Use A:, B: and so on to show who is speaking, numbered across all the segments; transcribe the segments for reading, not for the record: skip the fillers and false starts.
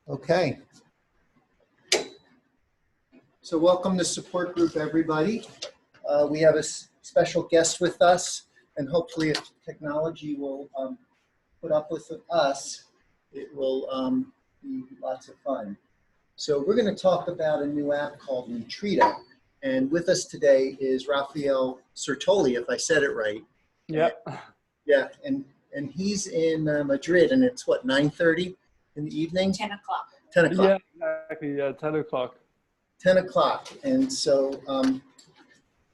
A: Okay. So welcome to support group, everybody. We have a special guest with us, and hopefully if technology will put up with us, it will be lots of fun. So we're going to talk about a new app called Nutrita. And with us today is Raphael Sirtoli, if I said it right.
B: Yep.
A: Yeah, and he's in Madrid, and it's what, 9:30 in the evening?
C: 10 o'clock.
A: 10 o'clock.
B: Yeah, exactly. Yeah, 10 o'clock.
A: 10 o'clock. And so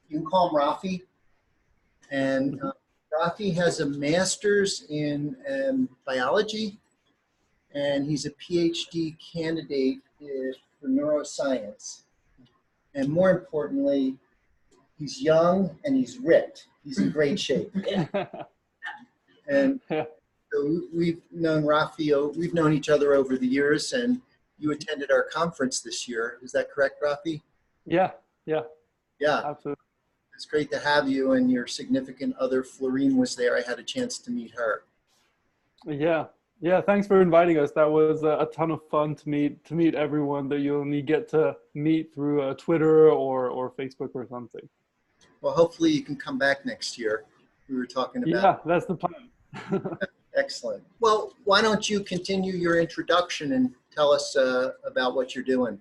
A: you can call him Rafi. And Rafi has a master's in biology, and he's a PhD candidate for neuroscience. And more importantly, he's young and he's ripped. He's in great shape. And so we've known Rafi, we've known each other over the years, and you attended our conference this year. Is that correct, Rafi?
B: Yeah, absolutely.
A: It's great to have you, and your significant other, Florine, was there. I had a chance to meet her.
B: Yeah, thanks for inviting us. That was a ton of fun to meet everyone that you only get to meet through Twitter or Facebook or something.
A: Well, hopefully you can come back next year. We were talking about.
B: Yeah, that's the plan.
A: Excellent. Well, why don't you continue your introduction and tell us about what you're doing?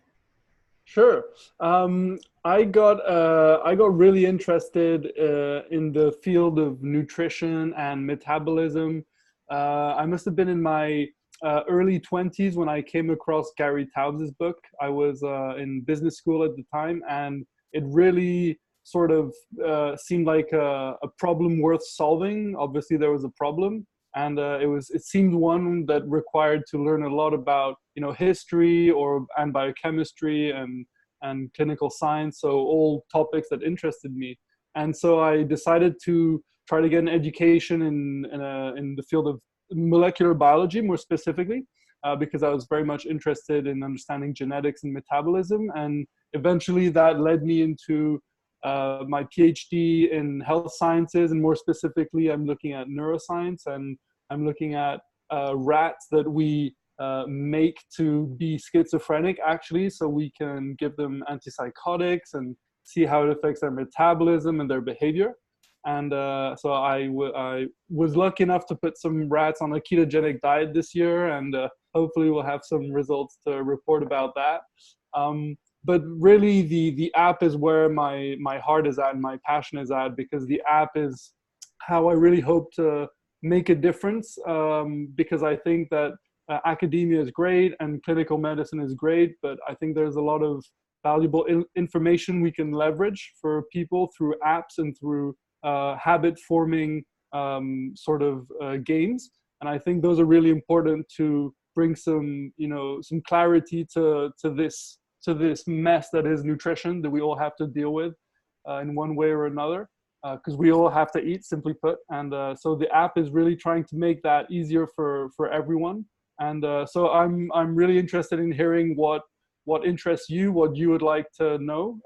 B: Sure. I got really interested in the field of nutrition and metabolism. I must have been in my early 20s when I came across Gary Taubes's book. I was in business school at the time, and it really sort of seemed like a problem worth solving. Obviously, there was a problem, and it seemed one that required to learn a lot about history and biochemistry and clinical science. So all topics that interested me, and so I decided to try to get an education in the field of molecular biology, more specifically, because I was very much interested in understanding genetics and metabolism. And eventually that led me into my PhD in health sciences, and more specifically, I'm looking at neuroscience, and I'm looking at rats that we make to be schizophrenic, actually, so we can give them antipsychotics and see how it affects their metabolism and their behavior. And so I was lucky enough to put some rats on a ketogenic diet this year, and hopefully we'll have some results to report about that. But really, the app is where my heart is at and my passion is at, because the app is how I really hope to make a difference, because I think that academia is great and clinical medicine is great, but I think there's a lot of valuable information we can leverage for people through apps and through habit forming sort of games. And I think those are really important to bring some clarity to this mess that is nutrition that we all have to deal with in one way or another, because we all have to eat, simply put. And so the app is really trying to make that easier for everyone. And so I'm really interested in hearing what interests you, what you would like to know,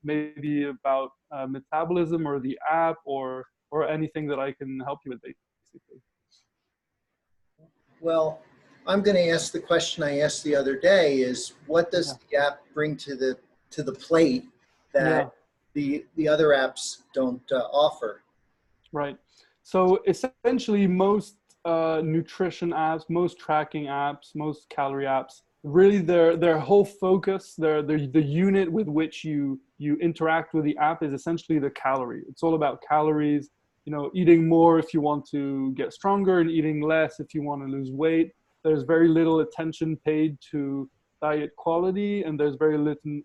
B: maybe about metabolism or the app or anything that I can help you with, basically.
A: Well, I'm going to ask the question I asked the other day: is what does the app bring to the plate that the other apps don't offer? Right.
B: So essentially, most nutrition apps, most tracking apps, most calorie apps, really their whole focus, the unit with which you interact with the app is essentially the calorie. It's all about calories, eating more if you want to get stronger and eating less if you want to lose weight. There's very little attention paid to diet quality, and there's very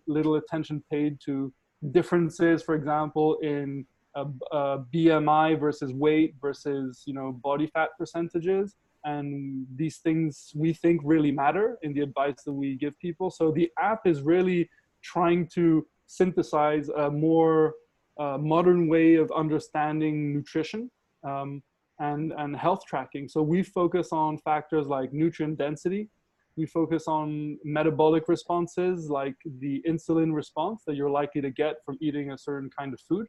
B: little attention paid to differences, for example, in BMI versus weight versus body fat percentages. And these things we think really matter in the advice that we give people. So the app is really trying to synthesize a more modern way of understanding nutrition and health tracking. So we focus on factors like nutrient density. We focus on metabolic responses like the insulin response that you're likely to get from eating a certain kind of food.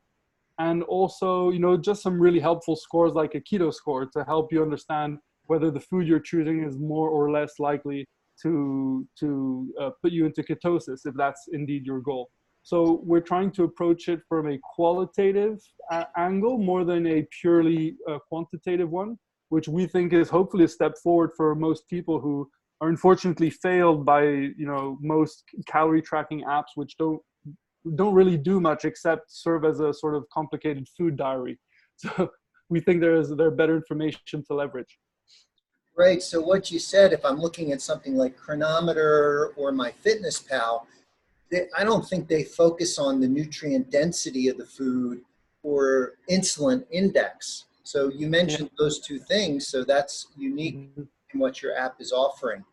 B: And also, just some really helpful scores like a keto score to help you understand whether the food you're choosing is more or less likely put you into ketosis if that's indeed your goal. So we're trying to approach it from a qualitative angle more than a purely quantitative one, which we think is hopefully a step forward for most people who are unfortunately failed by, you know, most calorie tracking apps, which don't really do much except serve as a sort of complicated food diary. So we think there's better information to leverage.
A: Right. So what you said, if I'm looking at something like Chronometer or MyFitnessPal, I don't think they focus on the nutrient density of the food or insulin index. So you mentioned those two things. So that's unique in what your app is offering.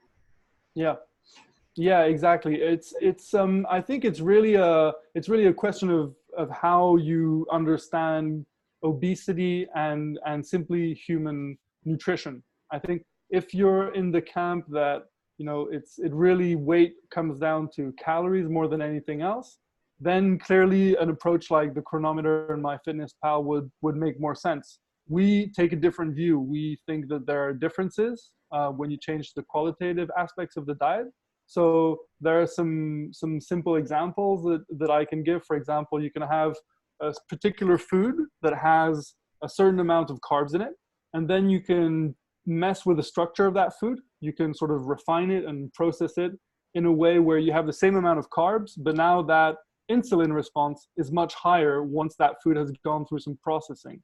B: Yeah, exactly. It's I think it's really a question of how you understand obesity and simply human nutrition. I think if you're in the camp that, you know, it really weight comes down to calories more than anything else, then clearly an approach like the Chronometer and MyFitnessPal would make more sense. We take a different view. We think that there are differences when you change the qualitative aspects of the diet. So there are some simple examples that I can give. For example, you can have a particular food that has a certain amount of carbs in it, and then you can mess with the structure of that food. You can sort of refine it and process it in a way where you have the same amount of carbs, but now that insulin response is much higher once that food has gone through some processing.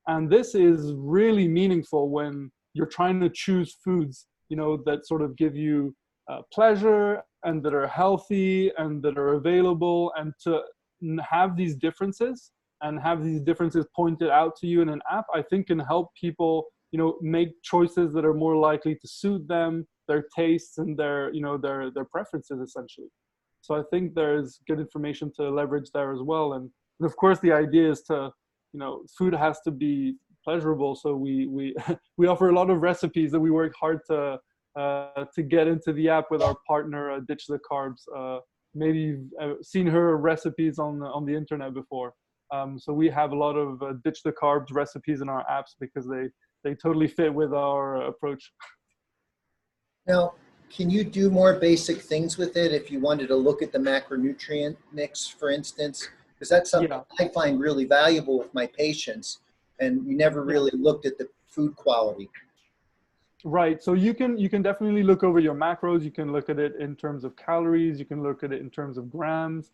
B: And this is really meaningful when you're trying to choose foods, you know, that sort of give you pleasure and that are healthy and that are available, and to have these differences pointed out to you in an app, I think can help people, you know, make choices that are more likely to suit them, their tastes and their, you know, their preferences essentially. So I think there's good information to leverage there as well. And of course the idea is to, you know, food has to be pleasurable. So we we offer a lot of recipes that we work hard to get into the app with our partner, Ditch the Carbs. Maybe you've seen her recipes on the internet before. So we have a lot of Ditch the Carbs recipes in our apps because they totally fit with our approach.
A: Now, can you do more basic things with it if you wanted to look at the macronutrient mix, for instance? Because that's something I find really valuable with my patients, and we never really looked at the food quality.
B: Right. So you can definitely look over your macros. You can look at it in terms of calories. You can look at it in terms of grams.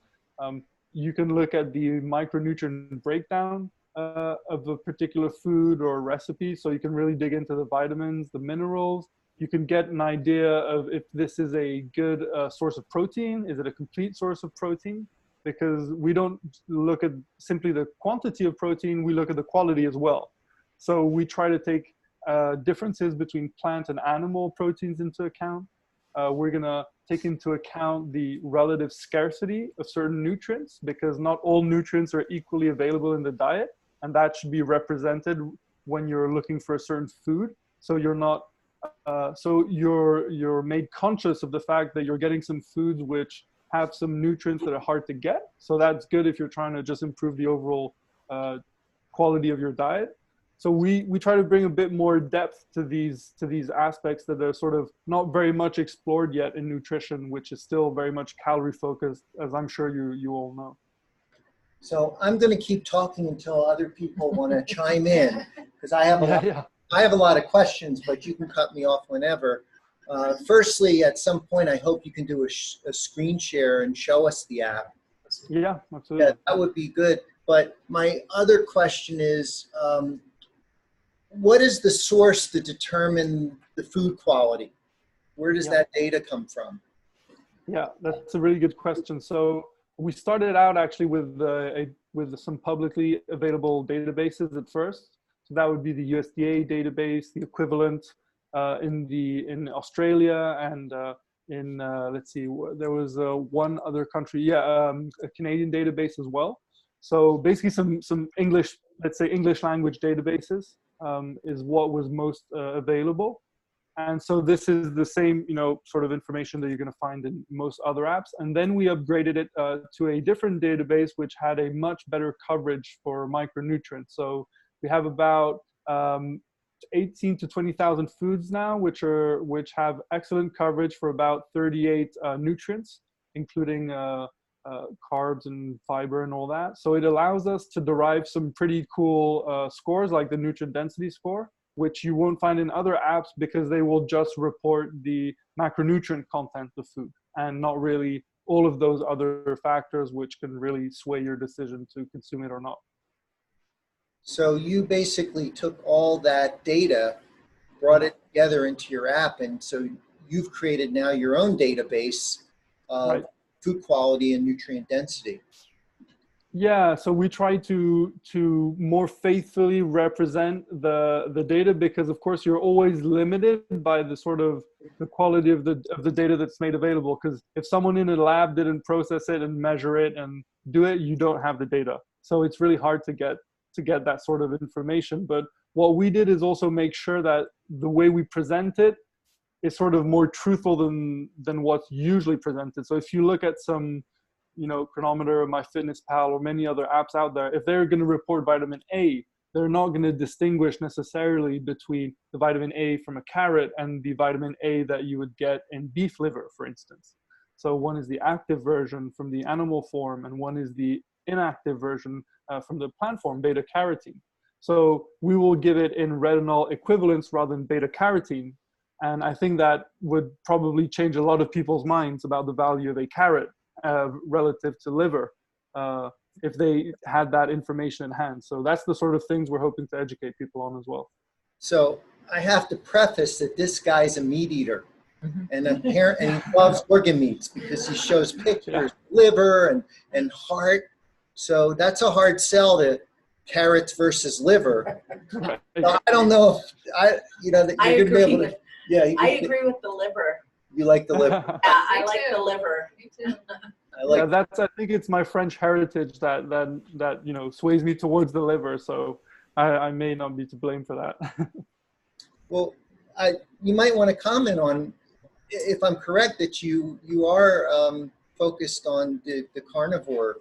B: You can look at the micronutrient breakdown of a particular food or recipe. So you can really dig into the vitamins, the minerals. You can get an idea of if this is a good source of protein. Is it a complete source of protein? Because we don't look at simply the quantity of protein, we look at the quality as well. So we try to take differences between plant and animal proteins into account. We're gonna take into account the relative scarcity of certain nutrients, because not all nutrients are equally available in the diet, and that should be represented when you're looking for a certain food. So you're not, so you're made conscious of the fact that you're getting some foods which have some nutrients that are hard to get. So that's good if you're trying to just improve the overall quality of your diet. So we try to bring a bit more depth to these aspects that are sort of not very much explored yet in nutrition, which is still very much calorie focused, as I'm sure you all know.
A: So I'm going to keep talking until other people want to chime in, because I have a lot of questions, but you can cut me off whenever. Firstly, at some point, I hope you can do a screen share and show us the app.
B: Yeah, absolutely.
A: Yeah, that would be good. But my other question is, what is the source to determine the food quality? Where does that data come from? Yeah,
B: that's a really good question. So we started out actually with some publicly available databases at first. So that would be the USDA database, the equivalent in Australia, and let's see, there was one other country, a Canadian database as well. So basically some English, let's say English language databases is what was most available. And so this is the same, sort of information that you're going to find in most other apps. And then we upgraded it to a different database, which had a much better coverage for micronutrients. So we have about 18 to 20,000 foods now, which have excellent coverage for about 38 nutrients, including carbs and fiber and all that. So it allows us to derive some pretty cool scores, like the nutrient density score, which you won't find in other apps because they will just report the macronutrient content of food and not really all of those other factors which can really sway your decision to consume it or not.
A: So you basically took all that data, brought it together into your app, and so you've created now your own database of
B: Right.
A: food quality and nutrient density.
B: Yeah, so we try to more faithfully represent the data, because of course you're always limited by the sort of the quality of the data that's made available. Because if someone in a lab didn't process it and measure it and do it, you don't have the data. So it's really hard to get that sort of information. But what we did is also make sure that the way we present it is sort of more truthful than what's usually presented. So if you look at some, Chronometer or MyFitnessPal or many other apps out there, if they're going to report vitamin A, they're not going to distinguish necessarily between the vitamin A from a carrot and the vitamin A that you would get in beef liver, for instance. So one is the active version from the animal form, and one is the inactive version from the plant form, beta carotene. So we will give it in retinol equivalents rather than beta carotene. And I think that would probably change a lot of people's minds about the value of a carrot relative to liver, if they had that information in hand. So that's the sort of things we're hoping to educate people on as well.
A: So I have to preface that this guy's a meat eater, and and he loves organ meats because he shows pictures, liver and heart. So that's a hard sell to carrots versus liver.
B: Right.
A: So I don't know if that you're going to be able to. Yeah,
C: I agree with the liver.
A: You like the liver.
C: Yeah, I like the liver.
D: Me too.
B: I think it's my French heritage that sways me towards the liver. So I may not be to blame for that.
A: Well, you might want to comment on, if I'm correct, that you are focused on the carnivore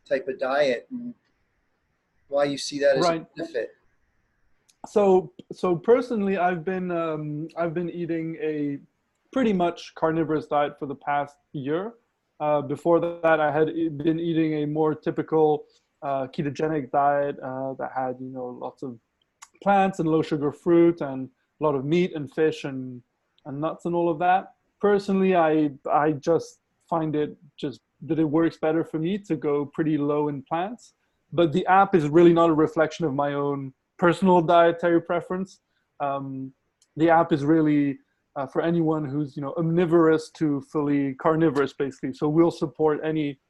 A: type of diet, and why you see that as a benefit.
B: So personally, I've been eating a pretty much carnivorous diet for the past year. Before that, I had been eating a more typical ketogenic diet that had lots of plants and low sugar fruit and a lot of meat and fish and nuts and all of that. Personally, I just find that it works better for me to go pretty low in plants. But the app is really not a reflection of my own personal dietary preference. The app is really for anyone who's omnivorous to fully carnivorous, basically. So we'll support any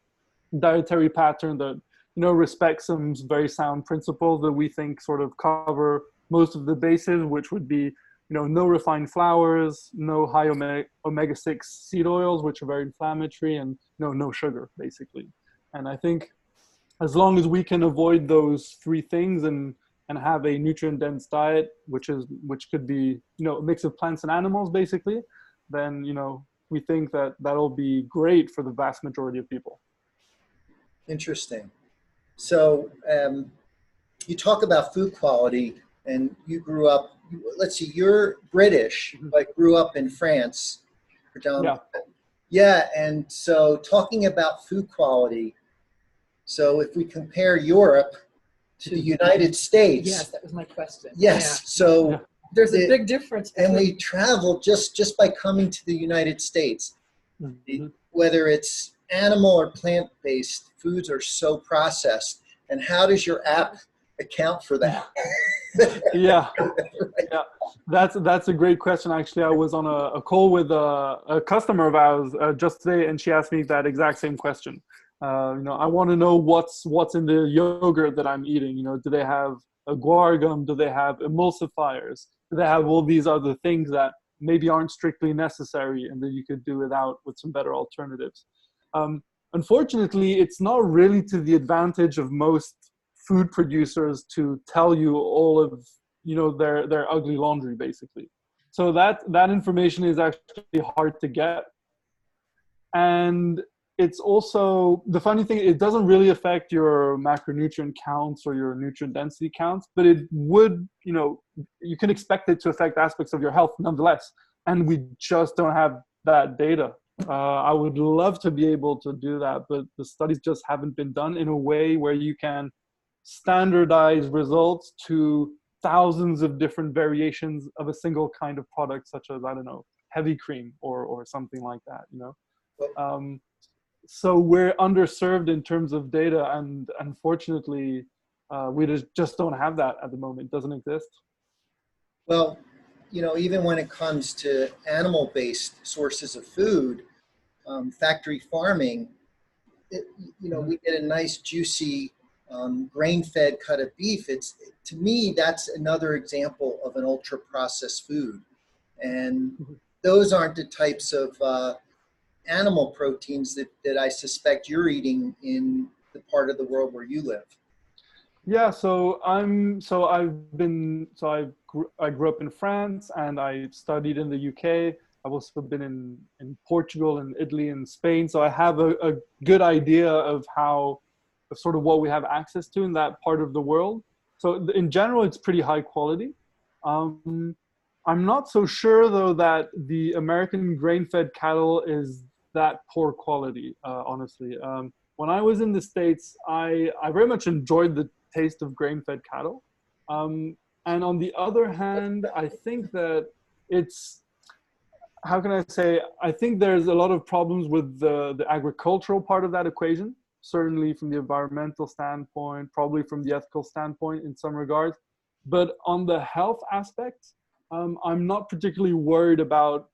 B: dietary pattern that respects some very sound principles that we think sort of cover most of the bases, which would be no refined flours, no high omega-6 seed oils, which are very inflammatory, and no sugar, basically. And I think as long as we can avoid those three things and have a nutrient-dense diet, which could be a mix of plants and animals, basically, then we think that that'll be great for the vast majority of people.
A: Interesting. So you talk about food quality, and you grew up. Let's see, you're British, but grew up in France. Yeah, and so talking about food quality. So if we compare Europe to the United States.
D: Yes, that was my question.
A: Yes,
D: yeah.
A: so
D: there's a big difference.
A: And we travel just by coming to the United States. Whether it's animal or plant-based, foods are so processed. And how does your app account for that?
B: Yeah, that's a great question. Actually, I was on a call with a customer of ours just today, and she asked me that exact same question. I want to know what's in the yogurt that I'm eating. Do they have a guar gum? Do they have emulsifiers? Do they have all these other things that maybe aren't strictly necessary and that you could do without with some better alternatives? Unfortunately, it's not really to the advantage of most food producers to tell you all of their ugly laundry, basically. So that information is actually hard to get. And it's also, the funny thing, it doesn't really affect your macronutrient counts or your nutrient density counts, but it would, you can expect it to affect aspects of your health nonetheless. And we just don't have that data. I would love to be able to do that, but the studies just haven't been done in a way where you can standardize results to thousands of different variations of a single kind of product, such as, I don't know, heavy cream or something like that, So we're underserved in terms of data, and unfortunately, we just don't have that at the moment. It doesn't exist.
A: Well, even when it comes to animal-based sources of food, factory farming, we get a nice, juicy, grain-fed cut of beef. To me, that's another example of an ultra-processed food. And those aren't the types of animal proteins that I suspect you're eating in the part of the world where you live.
B: Yeah, I grew up in France, and I studied in the UK. I've also been in Portugal and Italy and Spain. So I have a good idea of sort of what we have access to in that part of the world. So in general, it's pretty high quality. I'm not so sure though that the American grain-fed cattle is that poor quality, honestly. When I was in the States, I very much enjoyed the taste of grain-fed cattle. And on the other hand, I think that I think there's a lot of problems with the agricultural part of that equation, certainly from the environmental standpoint, probably from the ethical standpoint in some regards. But on the health aspect, I'm not particularly worried about,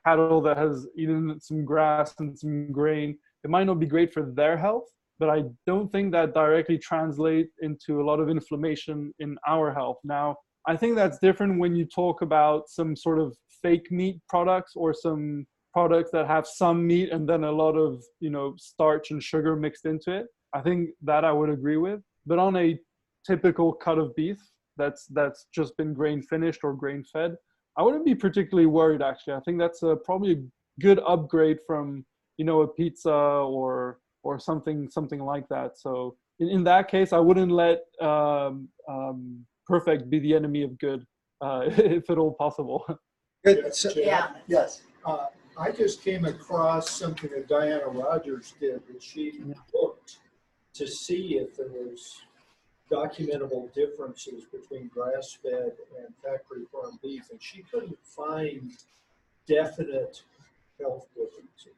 B: cattle that has eaten some grass and some grain. It might not be great for their health, but I don't think that directly translates into a lot of inflammation in our health. Now, I think that's different when you talk about some sort of fake meat products or some products that have some meat and then a lot of, starch and sugar mixed into it. I think that I would agree with. But on a typical cut of beef that's just been grain finished or grain fed, I wouldn't be particularly worried, actually. I think that's probably a good upgrade from, a pizza or something like that. So in that case, I wouldn't let perfect be the enemy of good, if at all possible.
A: Good. So,
C: Yeah.
A: Yes.
E: I just came across something that Diana Rogers did, that she looked to see if there was documentable differences between grass-fed and factory farm beef, and she couldn't find definite health differences.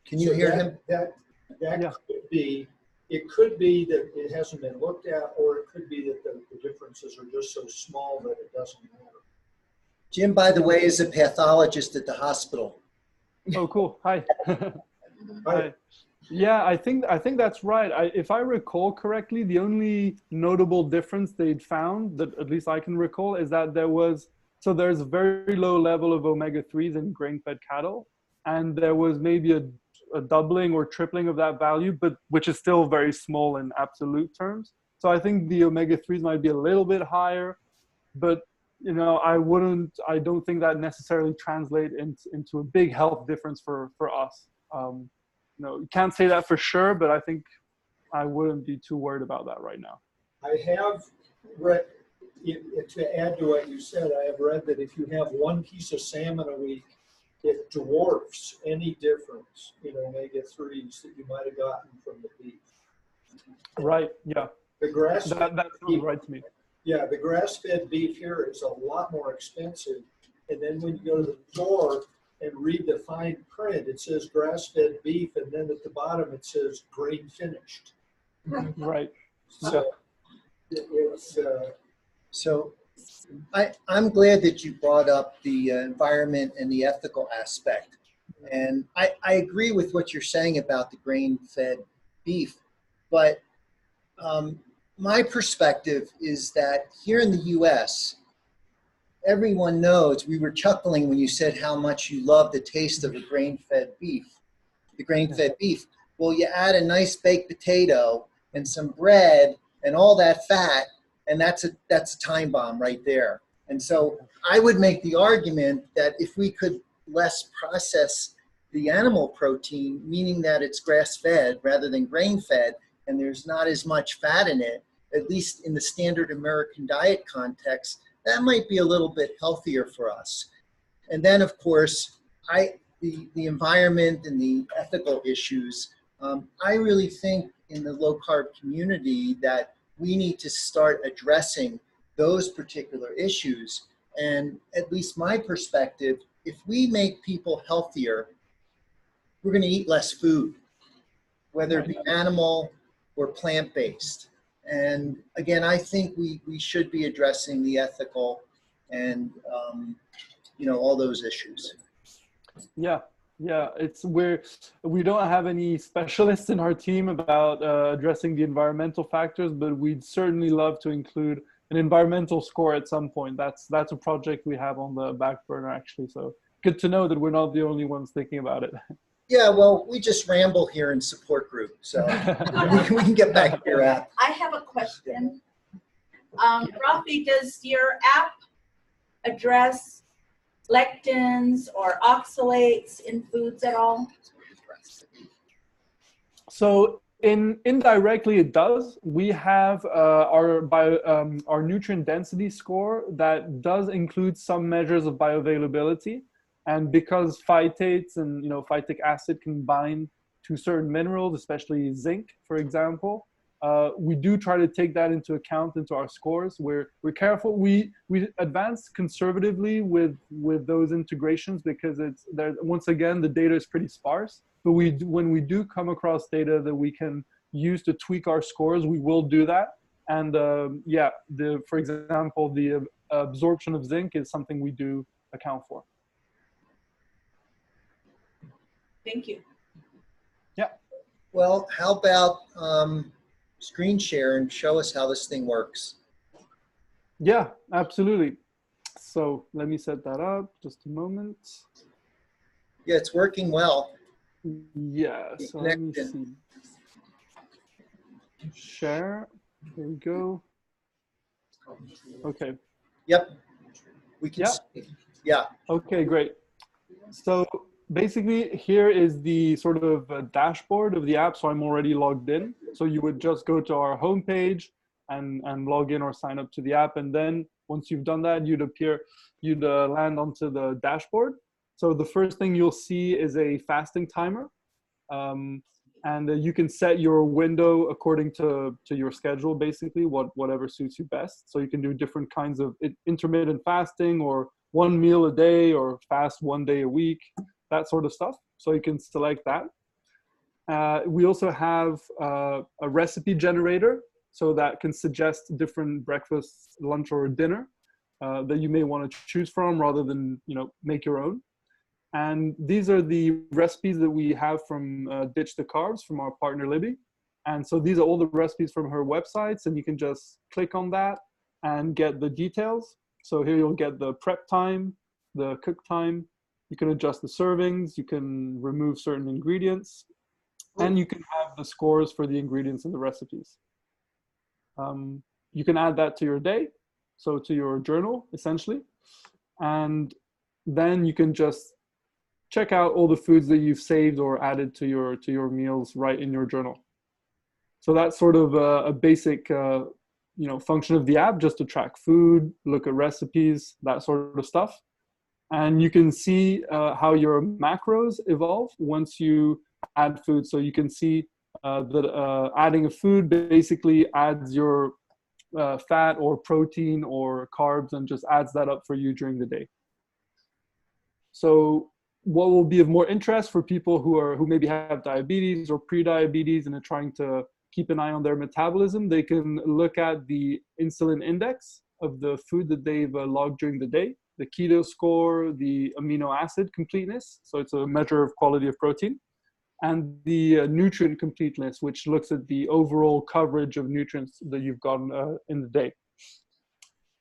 A: Can you hear him?
E: That
B: Yeah.
E: could be. It could be that it hasn't been looked at, or it could be that the differences are just so small that it doesn't matter.
A: Jim, by the way, is a pathologist at the hospital.
B: Oh, cool. Hi.
E: Right.
B: Yeah, I think that's right. If I recall correctly, the only notable difference they'd found, that at least I can recall, is that there's a very low level of omega-3s in grain-fed cattle, and there was maybe a doubling or tripling of that value, but which is still very small in absolute terms. So I think the omega-3s might be a little bit higher, but I don't think that necessarily translates into a big health difference for us. You can't say that for sure, but I think I wouldn't be too worried about that right now.
E: I have read, to add to what you said, I have read that if you have one piece of salmon a week, it dwarfs any difference in omega-3s that you might have gotten from the beef.
B: Right, yeah.
E: The grass
B: That sounds right to me.
E: Yeah, the grass-fed beef here is a lot more expensive. And then when you go to the store and read the fine print, it says grass-fed beef, and then at the bottom it says grain finished.
B: Right.
E: So it's
A: So I'm glad that you brought up the environment and the ethical aspect. And I agree with what you're saying about the grain-fed beef. But my perspective is that here in the U.S., everyone knows, we were chuckling when you said how much you love the taste of a grain-fed beef, the grain-fed beef. Well, you add a nice baked potato and some bread and all that fat, and that's a time bomb right there. And so I would make the argument that if we could less process the animal protein, meaning that it's grass-fed rather than grain-fed, and there's not as much fat in it, at least in the standard American diet context, that might be a little bit healthier for us. And then, of course, the environment and the ethical issues, I really think in the low-carb community that we need to start addressing those particular issues. And at least my perspective, if we make people healthier, we're going to eat less food, whether it be animal or plant-based. And again, I think we should be addressing the ethical and all those issues.
B: Yeah, we don't have any specialists in our team about addressing the environmental factors, but we'd certainly love to include an environmental score at some point. That's a project we have on the back burner, actually. So good to know that we're not the only ones thinking about it.
A: Yeah, well, we just ramble here in support group, so we can get back to your app.
C: I have a question. Rafi, does your app address lectins or oxalates in foods at all?
B: So indirectly it does. We have our nutrient density score that does include some measures of bioavailability. And because phytates and phytic acid can bind to certain minerals, especially zinc, for example, we do try to take that into account into our scores. We're careful. We advance conservatively with those integrations because once again the data is pretty sparse. But when we do come across data that we can use to tweak our scores, we will do that. And for example, the absorption of zinc is something we do account for.
C: Thank you.
B: Yeah.
A: Well, how about screen share and show us how this thing works?
B: Yeah, absolutely. So let me set that up. Just a moment.
A: Yeah, it's working well.
B: Yeah, so let me see. Share. There we go. Okay.
A: Yep. We can see. Yeah.
B: Okay, great. So basically, here is the sort of dashboard of the app. So I'm already logged in. So you would just go to our homepage and log in or sign up to the app. And then once you've done that, you'd land onto the dashboard. So the first thing you'll see is a fasting timer. And you can set your window according to your schedule, basically, whatever suits you best. So you can do different kinds of intermittent fasting or one meal a day or fast 1 day a week, that sort of stuff. So you can select that. We also have a recipe generator, so that can suggest different breakfast, lunch, or dinner that you may want to choose from rather than make your own. And these are the recipes that we have from Ditch the Carbs from our partner Libby. And so these are all the recipes from her websites, and you can just click on that and get the details. So here you'll get the prep time, the cook time. You can adjust the servings. You can remove certain ingredients, and you can have the scores for the ingredients in the recipes. You can add that to your day, so to your journal, essentially. And then you can just check out all the foods that you've saved or added to your meals right in your journal. So that's sort of a basic function of the app, just to track food, look at recipes, that sort of stuff. And you can see how your macros evolve once you add food. So you can see that adding a food basically adds your fat or protein or carbs and just adds that up for you during the day. So what will be of more interest for people who maybe have diabetes or pre-diabetes and are trying to keep an eye on their metabolism, they can look at the insulin index of the food that they've logged during the day, the keto score, the amino acid completeness, so it's a measure of quality of protein, and the nutrient completeness, which looks at the overall coverage of nutrients that you've gotten in the day.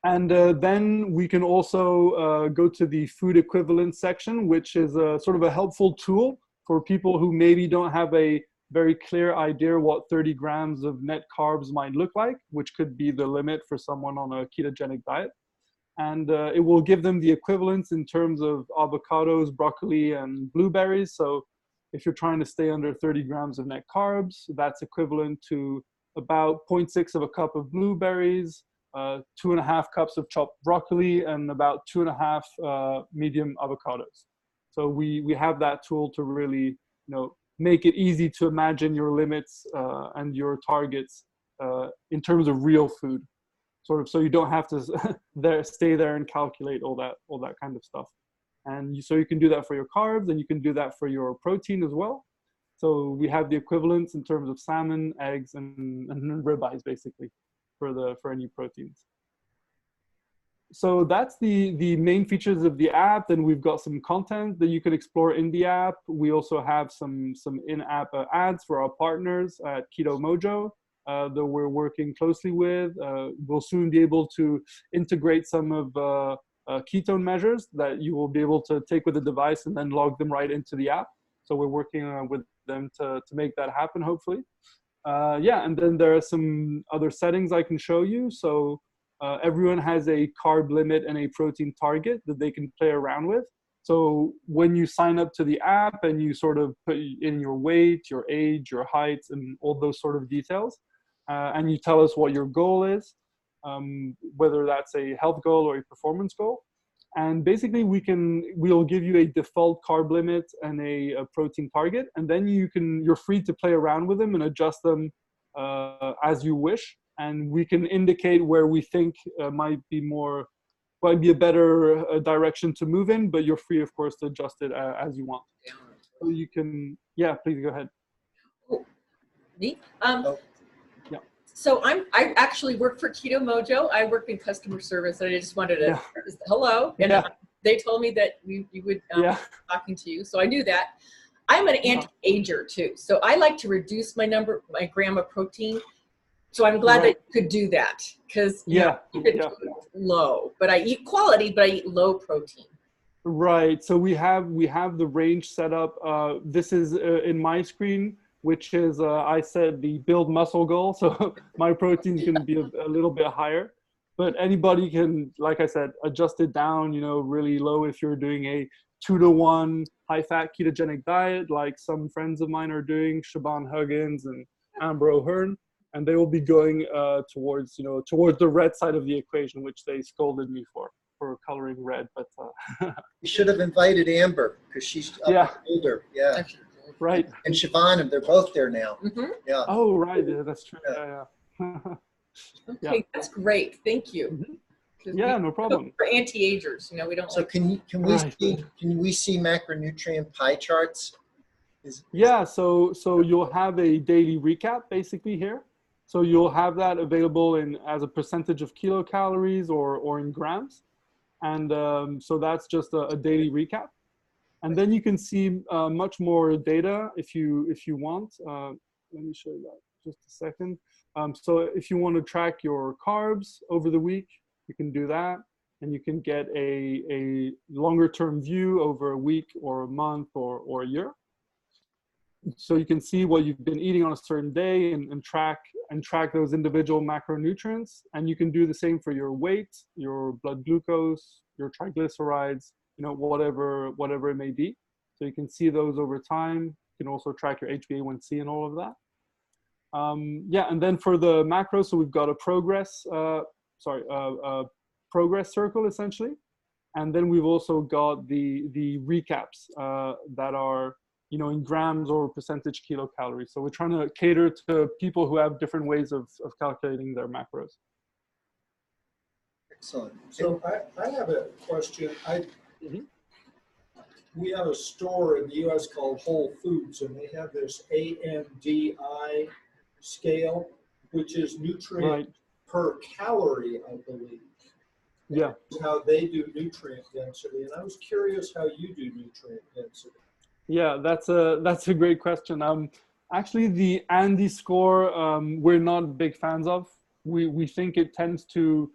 B: And then we can also go to the food equivalent section, which is a sort of a helpful tool for people who maybe don't have a very clear idea what 30 grams of net carbs might look like, which could be the limit for someone on a ketogenic diet. and it will give them the equivalents in terms of avocados, broccoli, and blueberries. So if you're trying to stay under 30 grams of net carbs, that's equivalent to about 0.6 of a cup of blueberries, 2.5 cups of chopped broccoli, and about 2.5 medium avocados. So we have that tool to really, make it easy to imagine your limits and your targets in terms of real food, sort of, so you don't have to stay there and calculate all that kind of stuff. And so you can do that for your carbs, and you can do that for your protein as well. So we have the equivalents in terms of salmon, eggs, and ribeyes, basically, for any proteins. So that's the main features of the app. Then we've got some content that you can explore in the app. We also have some in-app ads for our partners at Keto Mojo that we're working closely with. We'll soon be able to integrate some of ketone measures that you will be able to take with the device and then log them right into the app. So we're working with them to make that happen, hopefully. Yeah, and then there are some other settings I can show you. So everyone has a carb limit and a protein target that they can play around with. So when you sign up to the app and you sort of put in your weight, your age, your height, and all those sort of details, and you tell us what your goal is, whether that's a health goal or a performance goal. And basically we'll give you a default carb limit and a protein target, and then you're free to play around with them and adjust them as you wish. And we can indicate where we think might be a better direction to move in, but you're free, of course, to adjust it as you want. So you can, yeah, please go ahead.
D: Oh, me?
B: Yeah.
D: So I actually work for Keto Mojo. I work in customer service, and I just wanted to, hello. And they told me that you would be talking to you, so I knew that. I'm an anti-ager too, so I like to reduce my gram of protein. So I'm glad that you could do that, because you could do it low. But I eat quality, but I eat low protein.
B: Right. So we have the range set up. This is in my screen, which is I said the build muscle goal. So my protein can be a little bit higher, but anybody can, like I said, adjust it down. Really low if you're doing a 2-to-1 high-fat ketogenic diet, like some friends of mine are doing, Siobhan Huggins and Amber O'Hearn. And they will be going towards the red side of the equation, which they scolded me for coloring red. But
A: you should have invited Amber, because she's up older. Yeah.
B: Right.
A: And Siobhan, they're both there now.
D: Mm-hmm.
A: Yeah.
B: Oh, right. Yeah, that's true. Yeah.
D: Okay, that's great. Thank you.
B: Mm-hmm. Yeah, no problem.
D: For anti-agers, we don't.
A: So can we see macronutrient pie charts?
B: Yeah. So you'll have a daily recap basically here. So you'll have that available as a percentage of kilocalories or in grams. And so that's just a daily recap. And then you can see much more data if you want. Let me show you that just a second. So if you want to track your carbs over the week, you can do that. And you can get a longer term view over a week or a month or a year. So you can see what you've been eating on a certain day and track those individual macronutrients. And you can do the same for your weight, your blood glucose, your triglycerides, whatever it may be. So you can see those over time. You can also track your HbA1c and all of that. And then for the macros, so we've got a progress circle essentially. And then we've also got the recaps that are in grams or percentage kilocalories. So we're trying to cater to people who have different ways of calculating their macros.
E: Excellent. So I have a question. We have a store in the U.S. called Whole Foods, and they have this AMDI scale, which is nutrient per calorie, I believe.
B: Yeah.
E: That's how they do nutrient density. And I was curious how you do nutrient density.
B: Yeah, that's a great question. Actually, the ANDI score, we're not big fans of. We think it tends to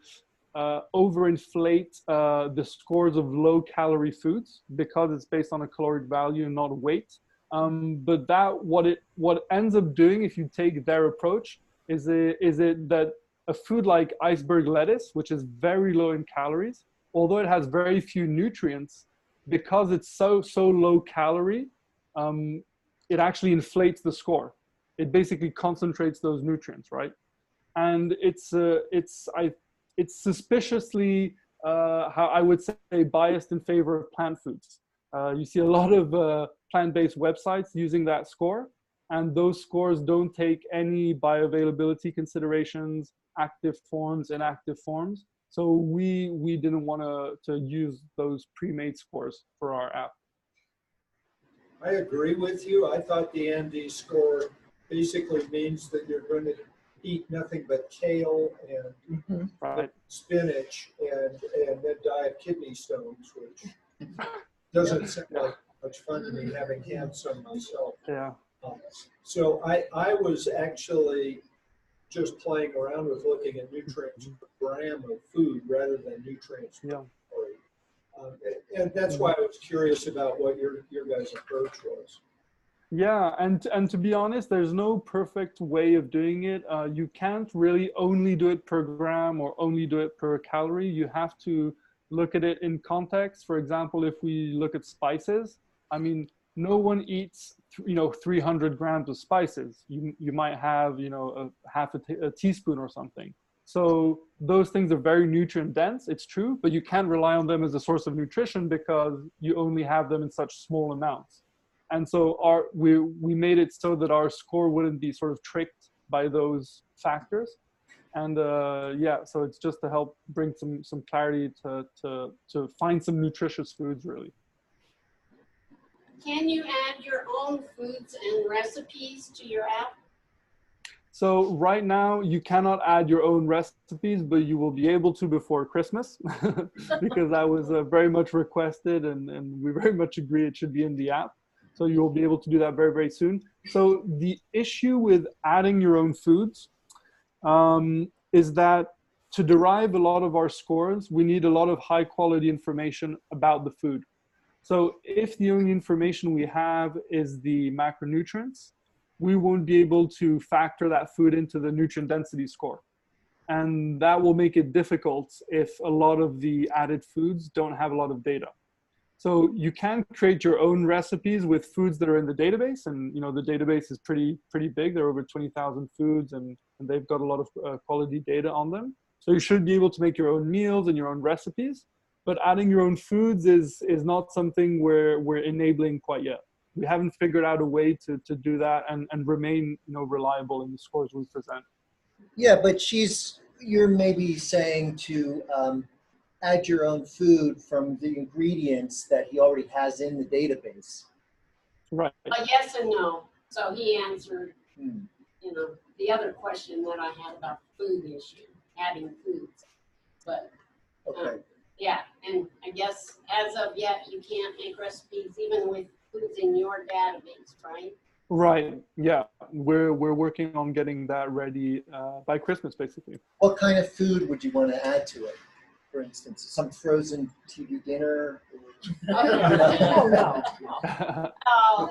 B: overinflate the scores of low-calorie foods because it's based on a caloric value and not weight. But what ends up doing, if you take their approach, is that a food like iceberg lettuce, which is very low in calories, although it has very few nutrients, because it's so low calorie, it actually inflates the score. It basically concentrates those nutrients, right? And it's suspiciously, how I would say, biased in favor of plant foods. You see a lot of plant-based websites using that score, and those scores don't take any bioavailability considerations, active forms, inactive forms. So we didn't want to use those pre-made scores for our app.
E: I agree with you. I thought the ND score basically means that you're going to eat nothing but kale and
B: Right.
E: spinach and then die of kidney stones, which doesn't sound like much fun to me, having had some myself.
B: Yeah.
E: So I was actually just playing around with looking at nutrients per gram of food rather than nutrients per calorie. And that's why I was curious about what your guys' approach was.
B: Yeah, and to be honest, there's no perfect way of doing it. You can't really only do it per gram or only do it per calorie. You have to look at it in context. For example, if we look at spices, I mean, no one eats 300 grams of spices. You might have half a teaspoon or something. So those things are very nutrient dense. It's true, but you can't rely on them as a source of nutrition because you only have them in such small amounts. And so we made it so that our score wouldn't be sort of tricked by those factors. And yeah, so it's just to help bring some clarity to find some nutritious foods, really.
F: Can you add your own foods and recipes to your app?
B: So right now you cannot add your own recipes, but you will be able to before Christmas because that was very much requested, and we very much agree it should be in the app. So you will be able to do that very, very soon. So the issue with adding your own foods is that to derive a lot of our scores, we need a lot of high quality information about the food. So if the only information we have is the macronutrients, we won't be able to factor that food into the nutrient density score. And that will make it difficult if a lot of the added foods don't have a lot of data. So you can create your own recipes with foods that are in the database, and the database is pretty big. There are over 20,000 foods, and they've got a lot of quality data on them. So you should be able to make your own meals and your own recipes, but adding your own foods is not something we're enabling quite yet. We haven't figured out a way to do that and remain reliable in the scores we present.
A: Yeah, but you're maybe saying to add your own food from the ingredients that he already has in the database.
B: Right.
F: Yes and no. So he answered, the other question that I had about food issue, adding foods. But
A: Okay.
F: yeah, and I guess as of yet, you can't make recipes even with foods in your database, right?
B: Right. Yeah, we're working on getting that ready by Christmas, basically.
A: What kind of food would you want to add to it? For instance, some frozen TV dinner?
F: Oh, no. Oh,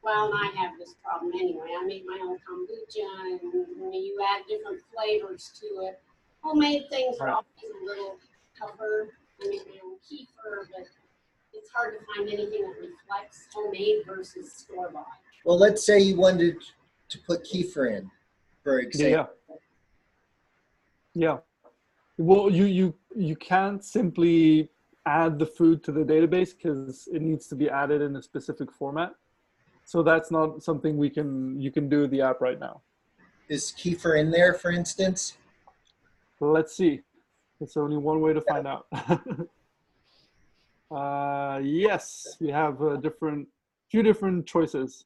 F: well, and I have this problem anyway. I make my own kombucha, and you add different flavors to it. Homemade things are always a little tougher. I make my own kefir, but it's hard to find anything that reflects homemade versus store-bought.
A: Well, let's say you wanted to put kefir in, for example.
B: Yeah. Well, you can't simply add the food to the database because it needs to be added in a specific format. So that's not something you can do with the app right now.
A: Is kefir in there, for instance?
B: Let's see. It's only one way to find out. Yes, we have few different choices.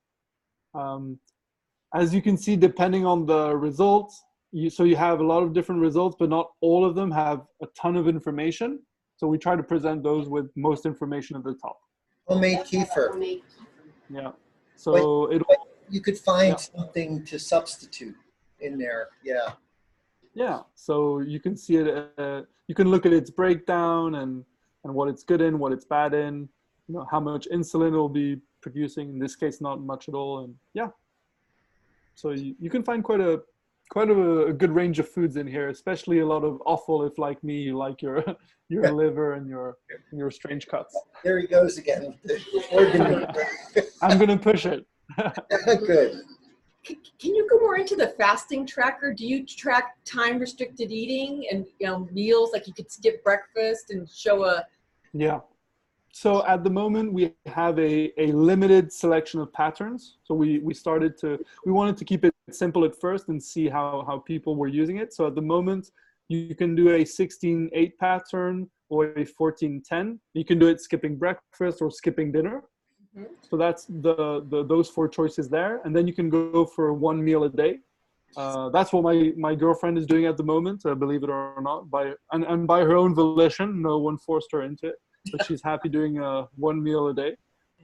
B: As you can see, depending on the results, you have a lot of different results, but not all of them have a ton of information. So we try to present those with most information at the top.
A: Homemade kefir.
B: Yeah. So
A: you could find something to substitute in there. Yeah.
B: Yeah. So you can see it. You can look at its breakdown and what it's good in, what it's bad in. How much insulin it will be producing. In this case, not much at all. And yeah. So you can find quite a quite a good range of foods in here, especially a lot of offal if, like me, you like your liver and your strange cuts.
A: There he goes again. Organ.
B: I'm going to push it.
A: Good.
D: Can you go more into the fasting tracker? Do you track time restricted eating and meals, like you could skip breakfast and show a?
B: Yeah. So at the moment we have a limited selection of patterns. So we wanted to keep it simple at first and see how people were using it. So at the moment you can do a 16-8 pattern or a 14-10. You can do it skipping breakfast or skipping dinner. Mm-hmm. So that's those 4 choices there. And then you can go for 1 meal a day. That's what my girlfriend is doing at the moment, believe it or not, by her own volition. No one forced her into it. But she's happy doing 1 meal a day,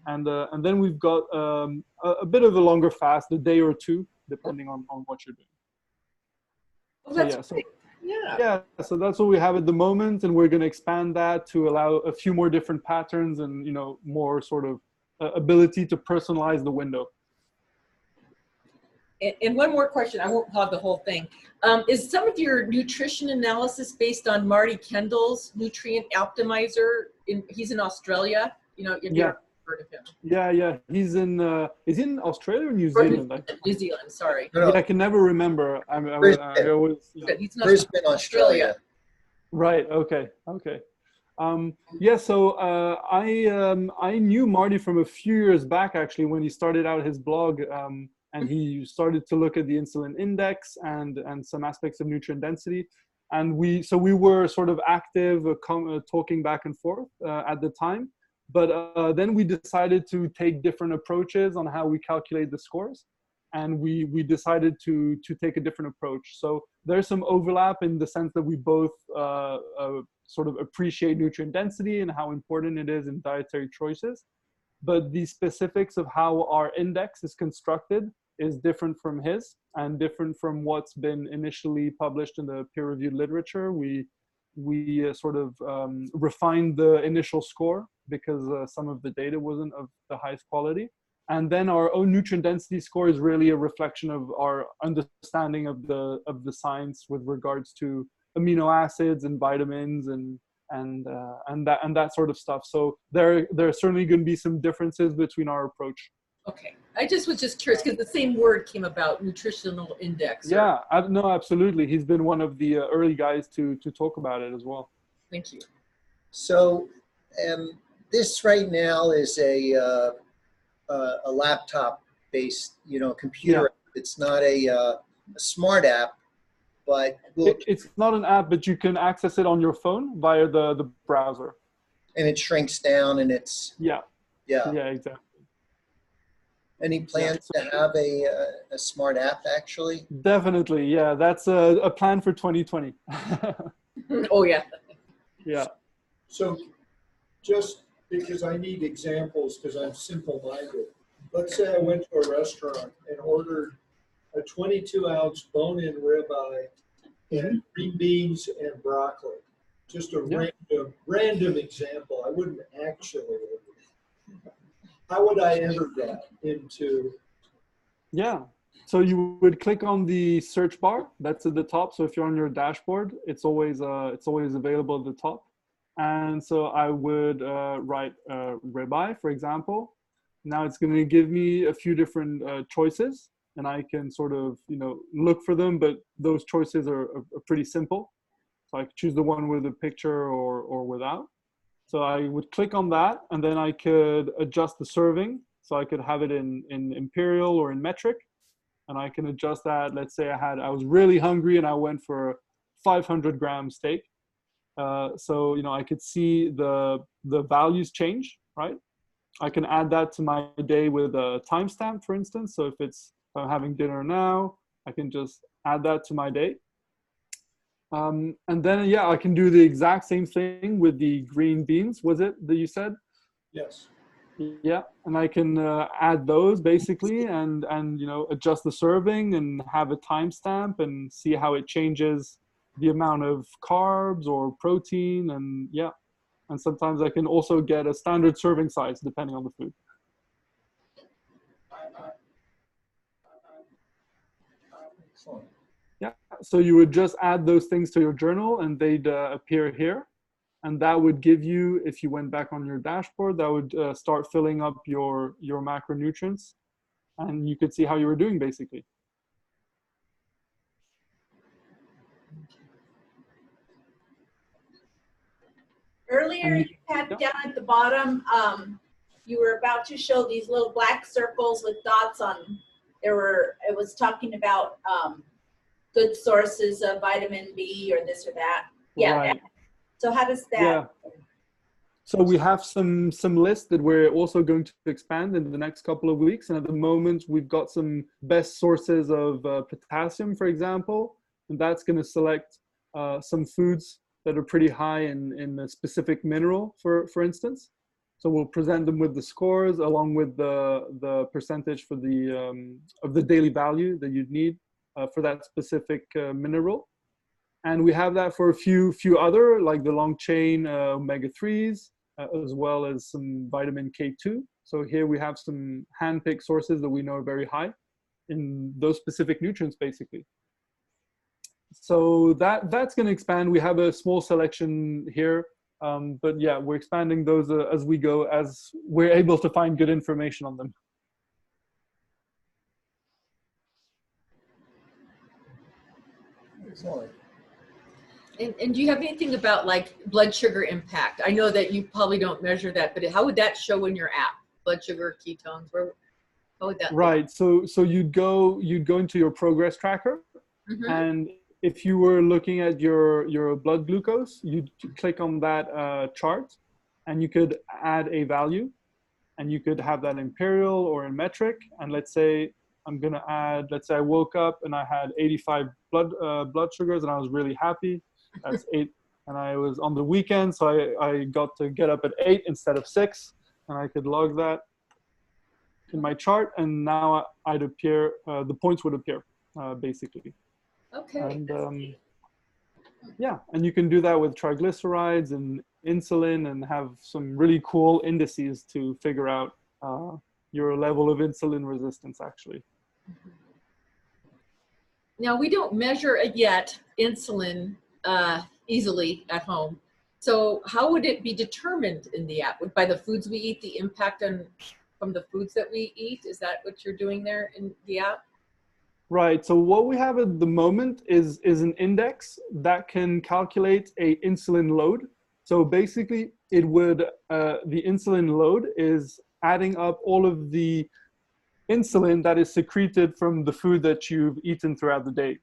B: and then we've got a bit of a longer fast, a day or 2, depending on what you're doing.
D: Oh, that's great.
B: So that's what we have at the moment, and we're going to expand that to allow a few more different patterns and more sort of ability to personalize the window.
D: And one more question, I won't hog the whole thing. Is some of your nutrition analysis based on Marty Kendall's Nutrient Optimizer? He's in Australia. Have you ever heard of him?
B: Yeah. He's in. Is he in Australia or New Zealand?
D: New Zealand. Sorry.
B: Yeah, I can never rember. I always.
D: He's in
A: Brisbane, Australia.
B: Right. Okay. So I knew Marty from a few years back, actually, when he started out his blog. And he started to look at the insulin index and some aspects of nutrient density. And we were sort of active, talking back and forth at the time. But then we decided to take different approaches on how we calculate the scores. And we decided to take a different approach. So there's some overlap in the sense that we both sort of appreciate nutrient density and how important it is in dietary choices. But the specifics of how our index is constructed is different from his and different from what's been initially published in the peer-reviewed literature. We sort of refined the initial score because some of the data wasn't of the highest quality. And then our own nutrient density score is really a reflection of our understanding of the science with regards to amino acids and vitamins and that sort of stuff. So there are certainly going to be some differences between our approach.
D: Okay, I was just curious because the same word came about, nutritional index.
B: Yeah, no, absolutely. He's been one of the early guys to talk about it as well.
D: Thank you.
A: So this right now is a laptop-based, computer. Yeah. It's not a smart app, but
B: it's not an app, but you can access it on your phone via the browser.
A: And it shrinks down, and it's
B: yeah, exactly.
A: Any plans to have a smart app, actually?
B: Definitely, yeah. That's a plan for 2020.
D: Oh, yeah.
B: Yeah.
E: So just because I need examples because I'm simple-minded, let's say I went to a restaurant and ordered a 22-ounce bone-in ribeye and green beans and broccoli. Just a random example. I wouldn't actually order it. How would I enter that into? Yeah.
B: So you would click on the search bar. That's at the top. So if you're on your dashboard, it's always available at the top. And so I would write ribeye, for example. Now it's going to give me a few different choices, and I can sort of look for them. But those choices are pretty simple. So I could choose the one with a picture or without. So I would click on that, and then I could adjust the serving. So I could have it in imperial or in metric, and I can adjust that. Let's say I was really hungry and I went for a 500-gram steak. So I could see the values change, right? I can add that to my day with a timestamp, for instance. So if I'm having dinner now, I can just add that to my day. And then, I can do the exact same thing with the green beans. Was it that you said?
E: Yes.
B: Yeah, and I can add those basically and adjust the serving and have a timestamp and see how it changes the amount of carbs or protein and sometimes I can also get a standard serving size depending on the food.
A: Excellent.
B: Yeah, so you would just add those things to your journal and they'd appear here. And that would give you, if you went back on your dashboard, that would start filling up your macronutrients. And you could see how you were doing, basically.
C: Earlier, you had down at the bottom, you were about to show these little black circles with dots on. It was talking about good sources of vitamin B or this or that. Yeah.
B: Right.
C: So how does that?
B: Yeah. So we have some lists that we're also going to expand in the next couple of weeks. And at the moment, we've got some best sources of potassium, for example. And that's going to select some foods that are pretty high in a specific mineral, for instance. So we'll present them with the scores along with the percentage for of the daily value that you'd need for that specific mineral. And we have that for a few other, like the long chain omega-3s, as well as some vitamin K2. So here we have some hand-picked sources that we know are very high in those specific nutrients, basically. So that's going to expand. We have a small selection here, but yeah, we're expanding those as we go, as we're able to find good information on them.
A: Excellent.
D: And do you have anything about like blood sugar impact? I know that you probably don't measure that, but how would that show in your app? Blood sugar, ketones, how would that
B: right look? So you'd go into your progress tracker, and if you were looking at your blood glucose, you'd click on that chart, and you could add a value, and you could have that imperial or in metric. And let's say I'm gonna add, let's say I woke up and I had 85 blood sugars and I was really happy. That's 8, and I was on the weekend, so I got to get up at 8 instead of 6, and I could log that in my chart, and now I'd appear, the points would appear, basically.
D: Okay.
B: And yeah, and you can do that with triglycerides and insulin and have some really cool indices to figure out your level of insulin resistance, actually.
D: Now, we don't measure it yet, insulin, easily at home. So how would it be determined in the app? By the foods we eat, the impact from the foods that we eat? Is that what you're doing there in the app?
B: Right. So what we have at the moment is an index that can calculate a insulin load. So basically, it would the insulin load is adding up all of the insulin that is secreted from the food that you've eaten throughout the day.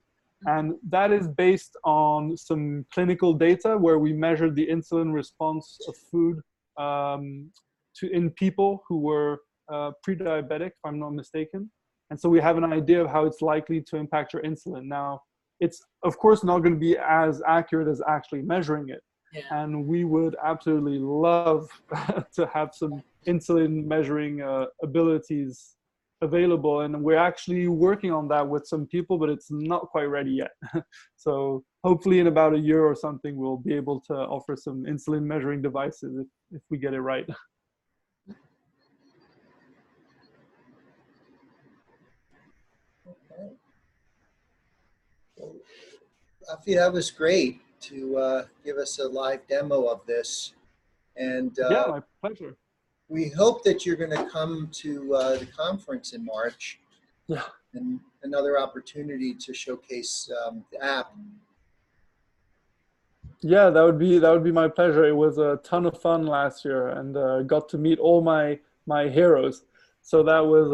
B: And that is based on some clinical data where we measured the insulin response of food in people who were pre-diabetic, if I'm not mistaken. And so we have an idea of how it's likely to impact your insulin. Now, it's of course not going to be as accurate as actually measuring it. Yeah. And we would absolutely love to have some insulin measuring abilities available. And we're actually working on that with some people, but it's not quite ready yet. So hopefully in about a year or something, we'll be able to offer some insulin measuring devices if we get it right.
A: Rafi, that was great to give us a live demo of this. And
B: yeah, my pleasure.
A: We hope that you're going to come to the conference in March.
B: Yeah.
A: And another opportunity to showcase the app.
B: Yeah, that would be my pleasure. It was a ton of fun last year, and got to meet all my heroes. So that was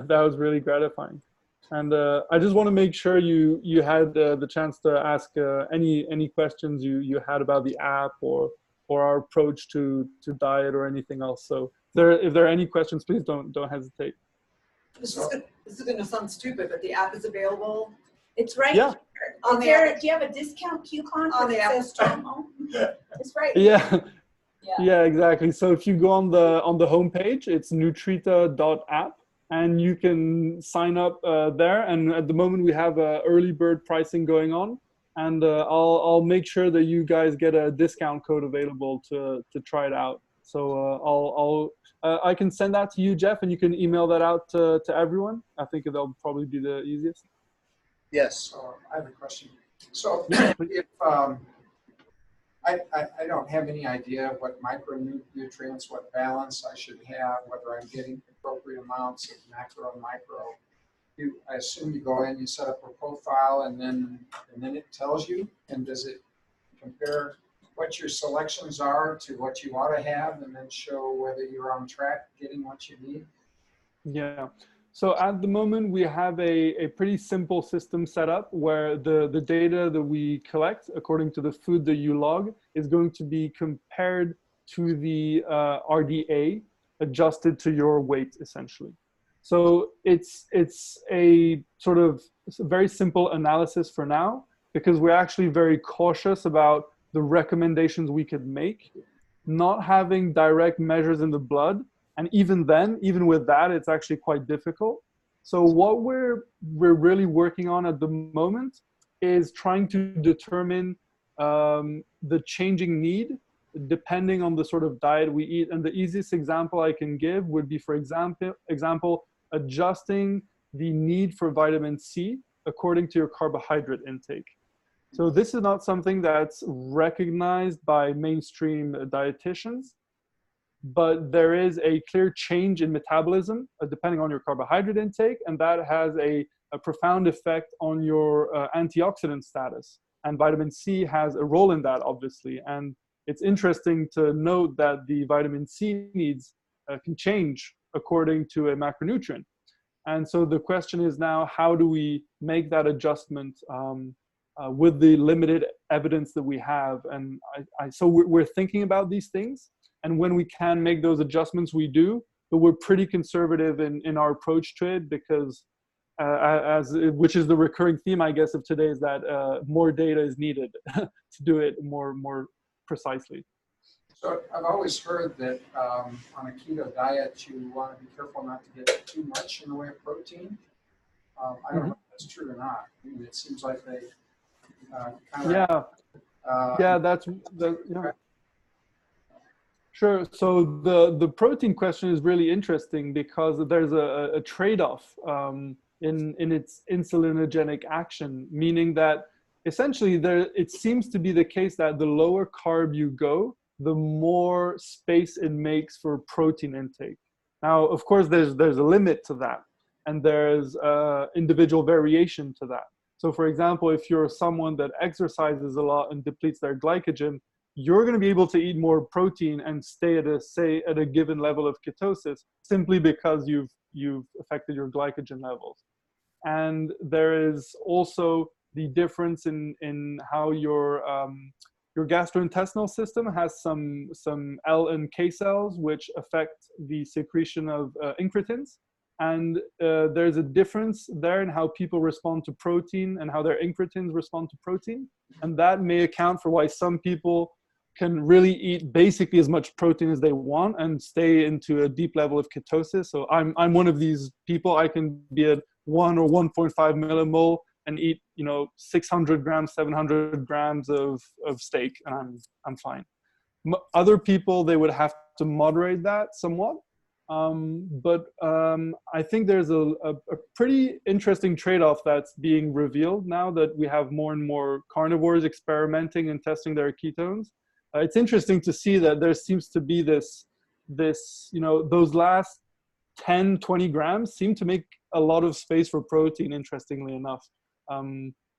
B: that was really gratifying. And I just want to make sure you had the chance to ask any questions you had about the app or our approach to diet or anything else. So if there are any questions, please don't hesitate.
G: This is going to sound stupid, but the app is available.
C: It's right
B: Yeah.
C: here. On there, do you have a discount coupon
G: on the app store?
C: It's right.
B: Yeah. Yeah, exactly. So if you go on the homepage, it's nutrita.app. And you can sign up there. And at the moment, we have early bird pricing going on. And I'll make sure that you guys get a discount code available to try it out. So I can send that to you, Jeff, and you can email that out to everyone. I think that'll probably be the easiest.
A: Yes.
H: So I have a question. So
B: Yeah,
H: if I don't have any idea what micronutrients, what balance I should have, whether I'm getting appropriate amounts of macro and micro. I assume you go in, you set up a profile, and then it tells you. And does it compare what your selections are to what you ought to have, and then show whether you're on track getting what you need?
B: yeah. So at the moment, we have a pretty simple system set up where the data that we collect according to the food that you log is going to be compared to the RDA adjusted to your weight, essentially. So it's a sort of very simple analysis for now, because we're actually very cautious about the recommendations we could make. Not having direct measures in the blood, and even then, even with that, it's actually quite difficult. So what we're really working on at the moment is trying to determine the changing need depending on the sort of diet we eat. And the easiest example I can give would be, for example, adjusting the need for vitamin C according to your carbohydrate intake. So this is not something that's recognized by mainstream dietitians, but there is a clear change in metabolism depending on your carbohydrate intake, and that has a profound effect on your antioxidant status. And vitamin C has a role in that, obviously. And it's interesting to note that the vitamin C needs can change according to a macronutrient. And so the question is now, how do we make that adjustment with the limited evidence that we have? And so we're thinking about these things. And when we can make those adjustments, we do. But we're pretty conservative in our approach to it, because which is the recurring theme, I guess, of today, is that more data is needed to do it more precisely.
H: So I've always heard that on a keto diet, you want to be careful not to get too much in the way of protein. I don't know if that's true or not. I mean, it seems like they kind of...
B: Yeah. Sure. So the protein question is really interesting, because there's a trade-off in its insulinogenic action, meaning that essentially it seems to be the case that the lower carb you go, the more space it makes for protein intake. Now, of course, there's a limit to that, and there's individual variation to that. So for example, if you're someone that exercises a lot and depletes their glycogen, you're going to be able to eat more protein and stay at a given level of ketosis, simply because you've affected your glycogen levels. And there is also the difference in how your gastrointestinal system has some L and K cells, which affect the secretion of incretins. And there's a difference there in how people respond to protein and how their incretins respond to protein. And that may account for why some people can really eat basically as much protein as they want and stay into a deep level of ketosis. So I'm one of these people. I can be at 1 or 1.5 millimole and eat 600 grams, 700 grams of steak, and I'm fine. Other people, they would have to moderate that somewhat. But I think there's a pretty interesting trade-off that's being revealed now that we have more and more carnivores experimenting and testing their ketones. It's interesting to see that there seems to be this those last 10, 20 grams seem to make a lot of space for protein, interestingly enough.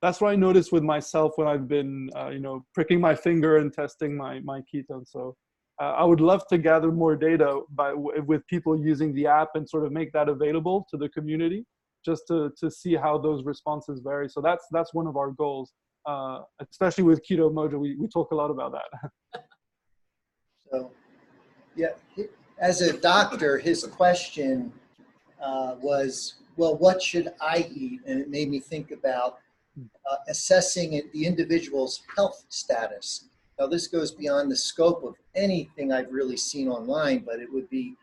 B: That's what I noticed with myself when I've been, pricking my finger and testing my ketones. So I would love to gather more data with people using the app and sort of make that available to the community, just to see how those responses vary. So that's one of our goals, especially with Keto Mojo. We talk a lot about that.
A: So, yeah, as a doctor, his question was, well, what should I eat? And it made me think about assessing the individual's health status. Now, this goes beyond the scope of anything I've really seen online, but it would be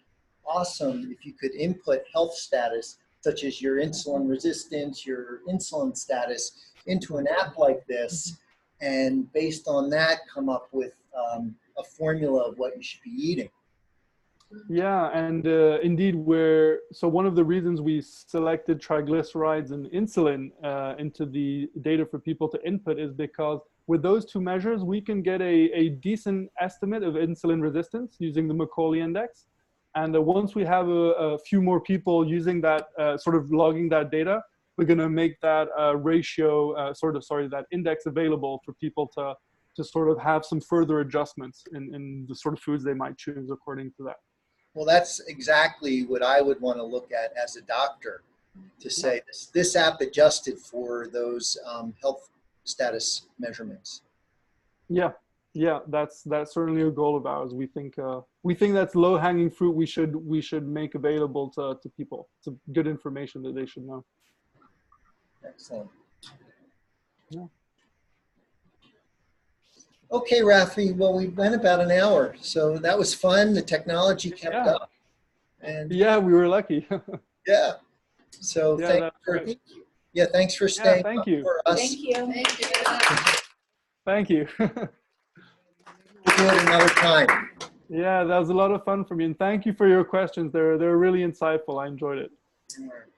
A: awesome if you could input health status, such as your insulin resistance, your insulin status, into an app like this, and based on that, come up with a formula of what you should be eating.
B: Yeah, and indeed, so one of the reasons we selected triglycerides and insulin into the data for people to input is because with those two measures, we can get a decent estimate of insulin resistance using the Macaulay index. And once we have a few more people using that, sort of logging that data, we're going to make that ratio, that index available for people to sort of have some further adjustments in the sort of foods they might choose according to that.
A: Well, that's exactly what I would want to look at as a doctor, to say this app adjusted for those health status measurements.
B: Yeah, that's certainly a goal of ours. We think that's low-hanging fruit. We should make available to people. It's good information that they should know.
A: Excellent.
B: Yeah.
A: Okay, Rafi. Well, we went about an hour, so that was fun. The technology kept up, and
B: yeah, we were lucky.
A: yeah. So thanks for staying.
B: Thank you
A: for us.
C: Thank you.
G: Thank you.
B: Thank you.
A: We'll do it another time.
B: Yeah, that was a lot of fun for me, and thank you for your questions. They're really insightful. I enjoyed it.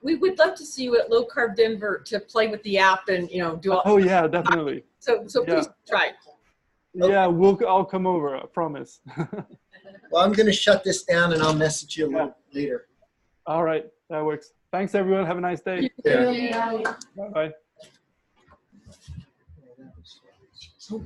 D: We would love to see you at Low Carb Denver to play with the app and do all.
B: Oh yeah, definitely.
D: So please try.
B: Yeah, I'll come over. I promise.
A: Well, I'm going to shut this down, and I'll message you a little later.
B: All right, that works. Thanks, everyone. Have a nice day.
A: Yeah.
B: Bye.
A: So